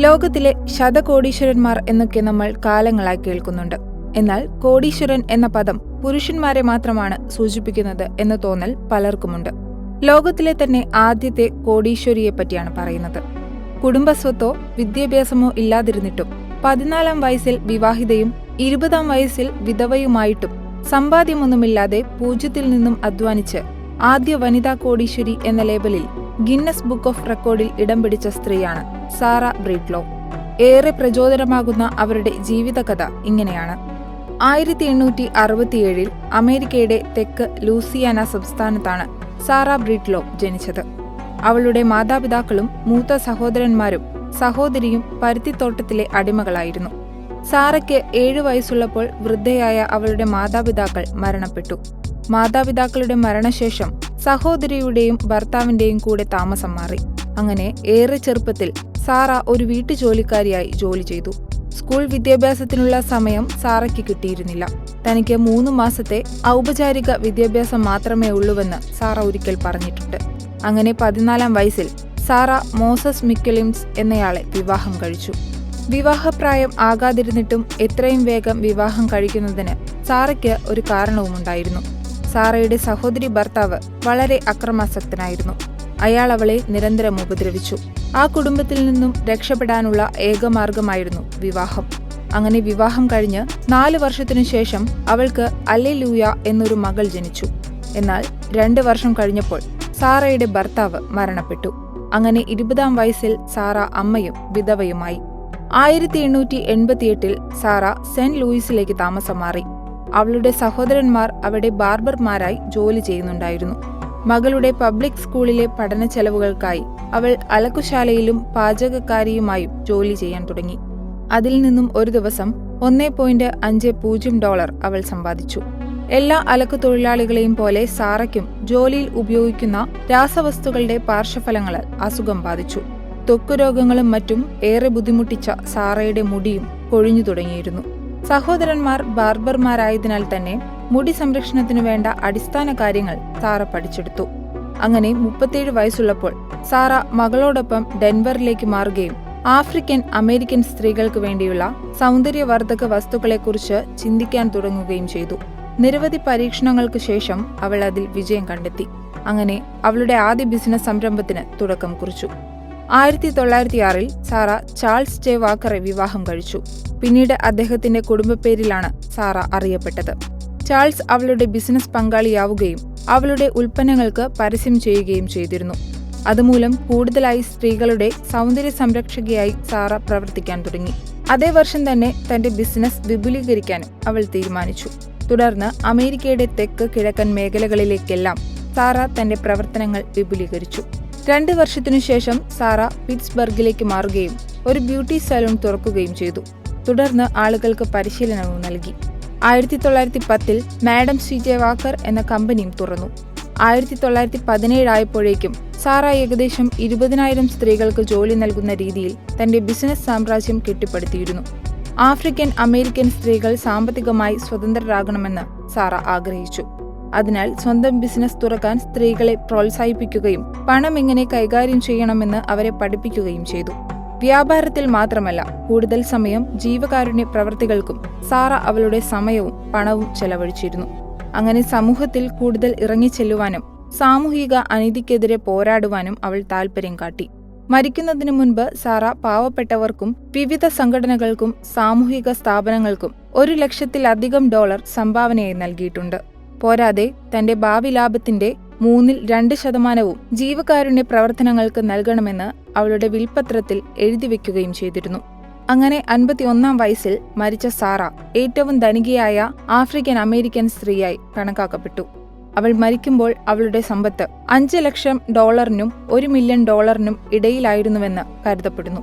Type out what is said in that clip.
ലോകത്തിലെ ശതകോടീശ്വരന്മാർ എന്നൊക്കെ നമ്മൾ കാലങ്ങളായി കേൾക്കുന്നുണ്ട്. എന്നാൽ കോടീശ്വരൻ എന്ന പദം പുരുഷന്മാരെ മാത്രമാണ് സൂചിപ്പിക്കുന്നത് എന്ന തോന്നൽ പലർക്കുമുണ്ട്. ലോകത്തിലെ തന്നെ ആദ്യത്തെ കോടീശ്വരിയെ പറ്റിയാണ് പറയുന്നത്. കുടുംബസ്വത്തോ വിദ്യാഭ്യാസമോ ഇല്ലാതിരുന്നിട്ടും 14-ാം വയസ്സിൽ വിവാഹിതയും 20-ാം വയസ്സിൽ വിധവയുമായിട്ടും സമ്പാദ്യമൊന്നുമില്ലാതെ പൂജ്യത്തിൽ നിന്നും അധ്വാനിച്ച് ആദ്യ വനിതാ കോടീശ്വരി എന്ന ലേബലിൽ ഗിന്നസ് ബുക്ക് ഓഫ് റെക്കോർഡിൽ ഇടം പിടിച്ച സ്ത്രീയാണ് സാറ ബ്രീഡ്ലോ. ഏറെ പ്രചോദനമാകുന്ന അവരുടെ ജീവിതകഥ ഇങ്ങനെയാണ്. 1867 അമേരിക്കയുടെ തെക്ക് ലൂസിയാന സംസ്ഥാനത്താണ് സാറ ബ്രീഡ്ലോ ജനിച്ചത്. അവളുടെ മാതാപിതാക്കളും മൂത്ത സഹോദരന്മാരും സഹോദരിയും പരുത്തിത്തോട്ടത്തിലെ അടിമകളായിരുന്നു. സാറയ്ക്ക് 7 വയസ്സുള്ളപ്പോൾ വൃദ്ധയായ അവളുടെ മാതാപിതാക്കൾ മരണപ്പെട്ടു. മാതാപിതാക്കളുടെ മരണശേഷം സഹോദരിയുടെയും ഭർത്താവിന്റെയും കൂടെ താമസം മാറി. അങ്ങനെ ഏറെ ചെറുപ്പത്തിൽ സാറ ഒരു വീട്ടുജോലിക്കാരിയായി ജോലി ചെയ്തു. സ്കൂൾ വിദ്യാഭ്യാസത്തിനുള്ള സമയം സാറയ്ക്ക് കിട്ടിയിരുന്നില്ല. തനിക്ക് 3 മാസത്തെ ഔപചാരിക വിദ്യാഭ്യാസം മാത്രമേ ഉള്ളൂവെന്ന് സാറ ഒരിക്കൽ പറഞ്ഞിട്ടുണ്ട്. അങ്ങനെ 14-ാം വയസ്സിൽ സാറ മോസസ് മിക്കലിംസ് എന്നയാളെ വിവാഹം കഴിച്ചു. വിവാഹപ്രായം ആകാതിരുന്നിട്ടും എത്രയും വേഗം വിവാഹം കഴിക്കുന്നതിന് സാറയ്ക്ക് ഒരു കാരണവുമുണ്ടായിരുന്നു. സാറയുടെ സഹോദരി ഭർത്താവ് വളരെ അക്രമാസക്തനായിരുന്നു. അയാൾ അവളെ നിരന്തരം ഉപദ്രവിച്ചു. ആ കുടുംബത്തിൽ നിന്നും രക്ഷപ്പെടാനുള്ള ഏകമാർഗമായിരുന്നു വിവാഹം. അങ്ങനെ വിവാഹം കഴിഞ്ഞ് 4 വർഷത്തിനു ശേഷം അവൾക്ക് അല്ലെലൂയ എന്നൊരു മകൾ ജനിച്ചു. എന്നാൽ 2 വർഷം കഴിഞ്ഞപ്പോൾ സാറയുടെ ഭർത്താവ് മരണപ്പെട്ടു. അങ്ങനെ 20-ാം വയസ്സിൽ സാറ അമ്മയും വിധവയുമായി. 1888 സാറ സെന്റ് ലൂയിസിലേക്ക് താമസം മാറി. അവളുടെ സഹോദരന്മാർ അവിടെ ബാർബർമാരായി ജോലി ചെയ്യുന്നുണ്ടായിരുന്നു. മകളുടെ പബ്ലിക് സ്കൂളിലെ പഠന ചെലവുകൾക്കായി അവൾ അലക്കുശാലയിലും പാചകക്കാരിയുമായും ജോലി ചെയ്യാൻ തുടങ്ങി. അതിൽ നിന്നും ഒരു ദിവസം $1.50 അവൾ സമ്പാദിച്ചു. എല്ലാ അലക്കുതൊഴിലാളികളെയും പോലെ സാറയ്ക്കും ജോലിയിൽ ഉപയോഗിക്കുന്ന രാസവസ്തുക്കളുടെ പാർശ്വഫലങ്ങളാൽ അസുഖം ബാധിച്ചു. ത്വക്കുരോഗങ്ങളും മറ്റും ഏറെ ബുദ്ധിമുട്ടിച്ച സാറയുടെ മുടിയും കൊഴിഞ്ഞു തുടങ്ങിയിരുന്നു. സഹോദരന്മാർ ബാർബർമാരായതിനാൽ തന്നെ മുടി സംരക്ഷണത്തിനു വേണ്ട അടിസ്ഥാന കാര്യങ്ങൾ സാറ പഠിച്ചെടുത്തു. അങ്ങനെ 37 വയസ്സുള്ളപ്പോൾ സാറ മകളോടൊപ്പം ഡെൻവറിലേക്ക് മാറുകയും ആഫ്രിക്കൻ അമേരിക്കൻ സ്ത്രീകൾക്ക് വേണ്ടിയുള്ള സൗന്ദര്യവർദ്ധക വസ്തുക്കളെക്കുറിച്ച് ചിന്തിക്കാൻ തുടങ്ങുകയും ചെയ്തു. നിരവധി പരീക്ഷണങ്ങൾക്ക് ശേഷം അവൾ അതിൽ വിജയം കണ്ടെത്തി. അങ്ങനെ അവളുടെ ആദ്യ ബിസിനസ് സംരംഭത്തിന് തുടക്കം കുറിച്ചു. 1906 സാറ ചാൾസ് ജെ വാക്കറെ വിവാഹം കഴിച്ചു. പിന്നീട് അദ്ദേഹത്തിന്റെ കുടുംബപ്പേരിലാണ് സാറ അറിയപ്പെട്ടത്. ചാൾസ് അവളുടെ ബിസിനസ് പങ്കാളിയാവുകയും അവളുടെ ഉൽപ്പന്നങ്ങൾക്ക് പരസ്യം ചെയ്യുകയും ചെയ്തിരുന്നു. അതുമൂലം കൂടുതലായി സ്ത്രീകളുടെ സൗന്ദര്യ സംരക്ഷകയായി സാറ പ്രവർത്തിക്കാൻ തുടങ്ങി. അതേ വർഷം തന്നെ തന്റെ ബിസിനസ് വിപുലീകരിക്കാനും അവൾ തീരുമാനിച്ചു. തുടർന്ന് അമേരിക്കയുടെ തെക്ക് കിഴക്കൻ മേഖലകളിലേക്കെല്ലാം സാറ തന്റെ പ്രവർത്തനങ്ങൾ വിപുലീകരിച്ചു. 2 വർഷത്തിനു ശേഷം സാറ പിറ്റ്സ്ബർഗിലേക്ക് മാറുകയും ഒരു ബ്യൂട്ടി സലൂൺ തുറക്കുകയും ചെയ്തു. തുടർന്ന് ആളുകൾക്ക് പരിശീലനവും നൽകി. 1910 മാഡം സി.ജെ. വാക്കർ എന്ന കമ്പനിയും തുറന്നു. 1917 ആയപ്പോഴേക്കും സാറ ഏകദേശം 20,000 സ്ത്രീകൾക്ക് ജോലി നൽകുന്ന രീതിയിൽ തന്റെ ബിസിനസ് സാമ്രാജ്യം കെട്ടിപ്പടുത്തിയിരുന്നു. ആഫ്രിക്കൻ അമേരിക്കൻ സ്ത്രീകൾ സാമ്പത്തികമായി സ്വതന്ത്രരാകണമെന്ന് സാറ ആഗ്രഹിച്ചു. അതിനാൽ സ്വന്തം ബിസിനസ് തുറക്കാൻ സ്ത്രീകളെ പ്രോത്സാഹിപ്പിക്കുകയും പണം എങ്ങനെ കൈകാര്യം ചെയ്യണമെന്ന് അവരെ പഠിപ്പിക്കുകയും ചെയ്തു. വ്യാപാരത്തിൽ മാത്രമല്ല, കൂടുതൽ സമയം ജീവകാരുണ്യ പ്രവർത്തികൾക്കും സാറ അവളുടെ സമയവും പണവും ചെലവഴിച്ചിരുന്നു. അങ്ങനെ സമൂഹത്തിൽ കൂടുതൽ ഇറങ്ങിച്ചെല്ലുവാനും സാമൂഹിക അനീതിക്കെതിരെ പോരാടുവാനും അവൾ താൽപര്യം കാട്ടി. മരിക്കുന്നതിനു മുൻപ് സാറ പാവപ്പെട്ടവർക്കും വിവിധ സംഘടനകൾക്കും സാമൂഹിക സ്ഥാപനങ്ങൾക്കും $100,000 സംഭാവനയായി നൽകിയിട്ടുണ്ട്. പോരാതെ തന്റെ ഭാവി ലാഭത്തിന്റെ 2% ജീവകാരുണ്യ പ്രവർത്തനങ്ങൾക്ക് നൽകണമെന്ന് അവളുടെ വിൽപത്രത്തിൽ എഴുതിവെക്കുകയും ചെയ്തിരുന്നു. അങ്ങനെ 51-ാം വയസ്സിൽ മരിച്ച സാറ ഏറ്റവും ധനികയായ ആഫ്രിക്കൻ അമേരിക്കൻ സ്ത്രീയായി കണക്കാക്കപ്പെട്ടു. അവൾ മരിക്കുമ്പോൾ അവളുടെ സമ്പത്ത് $5 ലക്ഷം $1 മില്യൺ ഇടയിലായിരുന്നുവെന്ന് കരുതപ്പെടുന്നു.